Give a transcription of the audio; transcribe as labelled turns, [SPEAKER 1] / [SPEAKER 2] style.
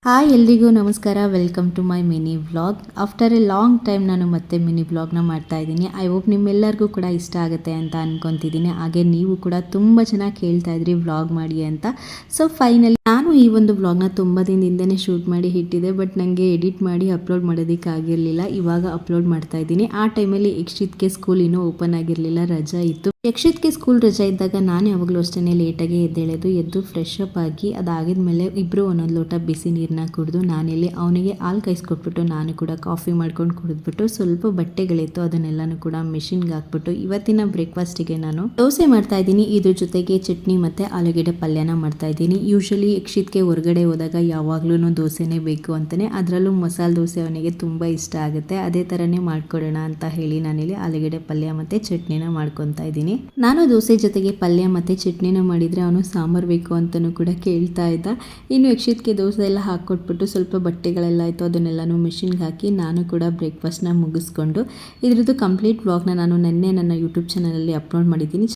[SPEAKER 1] Hi ಎಲ್ರಿಗೂ ನಮಸ್ಕಾರ. Welcome to my mini vlog. After a long time ನಾನು ಮತ್ತೆ ಮಿನಿ ವ್ಲಾಗ್ನ ಮಾಡ್ತಾ ಇದ್ದೀನಿ. ಐ ಹೋಪ್ ನಿಮ್ಮೆಲ್ಲರಿಗೂ ಕೂಡ ಇಷ್ಟ ಆಗುತ್ತೆ ಅಂತ ಅನ್ಕೊತಿದ್ದೀನಿ. ಹಾಗೆ ನೀವು ಕೂಡ ತುಂಬ ಚೆನ್ನಾಗಿ ಕೇಳ್ತಾ ಇದ್ರಿ ವ್ಲಾಗ್ ಮಾಡಿ ಅಂತ. ಸೊ ಫೈನಲಿ ನಾನು ಈ ಒಂದು ವ್ಲಾಗ್ನ ತುಂಬ ದಿನದಿಂದನೇ ಶೂಟ್ ಮಾಡಿ ಇಟ್ಟಿದ್ದೆ, ಬಟ್ ನನಗೆ ಎಡಿಟ್ ಮಾಡಿ ಅಪ್ಲೋಡ್ ಮಾಡೋದಕ್ಕಾಗಿರಲಿಲ್ಲ. ಇವಾಗ ಅಪ್ಲೋಡ್ ಮಾಡ್ತಾ ಇದ್ದೀನಿ. ಆ ಟೈಮಲ್ಲಿ ಯಕ್ಷಿತ್ಗೆ ಸ್ಕೂಲ್ ಇನ್ನೂ ಓಪನ್ ಆಗಿರಲಿಲ್ಲ, ರಜಾ ಇತ್ತು. ಯಕ್ಷಿತ್ಗೆ ಸ್ಕೂಲ್ ರಜಾ ಇದ್ದಾಗ ನಾನು ಯಾವಾಗಲೂ ಅಷ್ಟೇ ಲೇಟಾಗಿ ಎದ್ದು ಫ್ರೆಶ್ ಅಪ್ ಆಗಿ ಅದಾಗಿದ್ಮೇಲೆ ಇಬ್ಬರು ಒಂದೊಂದು ಲೋಟ ಬಿಸಿ ನೀರನ್ನ ಕುಡಿದು ನಾನಿಲ್ಲಿ ಅವನಿಗೆ ಹಾಲು ಕಾಯಿಸ್ಕೊಟ್ಬಿಟ್ಟು ನಾನು ಕೂಡ ಕಾಫಿ ಮಾಡ್ಕೊಂಡು ಕುಡಿದ್ಬಿಟ್ಟು ಸ್ವಲ್ಪ ಬಟ್ಟೆಗಳಿತ್ತು ಅದನ್ನೆಲ್ಲನೂ ಕೂಡ ಮಿಷಿನ್ಗೆ ಹಾಕ್ಬಿಟ್ಟು ಇವತ್ತಿನ ಬ್ರೇಕ್ಫಾಸ್ಟಿಗೆ ನಾನು ದೋಸೆ ಮಾಡ್ತಾ ಇದ್ದೀನಿ. ಇದ್ರ ಜೊತೆಗೆ ಚಟ್ನಿ ಮತ್ತು ಆಲೂಗೆಡ್ಡೆ ಪಲ್ಯನ ಮಾಡ್ತಾ ಇದ್ದೀನಿ. ಯೂಶಲಿ ಯಕ್ಷಿತ್ಗೆ ಹೊರಗಡೆ ಹೋದಾಗ ಯಾವಾಗ್ಲೂ ದೋಸೆನೇ ಬೇಕು ಅಂತಾನೆ, ಅದರಲ್ಲೂ ಮಸಾಲೆ ದೋಸೆ ಅವನಿಗೆ ತುಂಬ ಇಷ್ಟ ಆಗುತ್ತೆ. ಅದೇ ಥರನೇ ಮಾಡ್ಕೊಡೋಣ ಅಂತ ಹೇಳಿ ನಾನಿಲ್ಲಿ ಆಲೂಗೆಡ್ಡೆ ಪಲ್ಯ ಮತ್ತು ಚಟ್ನಿನ ಮಾಡ್ಕೊತಾ ಇದ್ದೀನಿ. ನಾನು ದೋಸೆ ಜೊತೆಗೆ ಪಲ್ಯ ಮತ್ತು ಚಟ್ನಿನ ಮಾಡಿದರೆ ಅವನು ಸಾಂಬಾರು ಬೇಕು ಅಂತಲೂ ಕೂಡ ಕೇಳ್ತಾ ಇದ್ದ. ಇನ್ನು ಯಕ್ಷಿತ್ಗೆ ದೋಸೆ ಎಲ್ಲ ಹಾಕ್ಕೊಟ್ಬಿಟ್ಟು ಸ್ವಲ್ಪ ಬಟ್ಟೆಗಳೆಲ್ಲ ಆಯಿತು, ಅದನ್ನೆಲ್ಲನೂ ಮಿಷಿನ್ಗೆ ಹಾಕಿ ನಾನು ಕೂಡ ಬ್ರೇಕ್ಫಾಸ್ಟ್ನ ಮುಗಿಸ್ಕೊಂಡು ಇದ್ರದ್ದು ಕಂಪ್ಲೀಟ್ ವ್ಲಾಗ್ನ ನಾನು ನೆನ್ನೆ ನನ್ನ ಯೂಟ್ಯೂಬ್ ಚಾನಲಲ್ಲಿ ಅಪ್ಲೋಡ್ ಮಾಡಿದ್ದೀನಿ.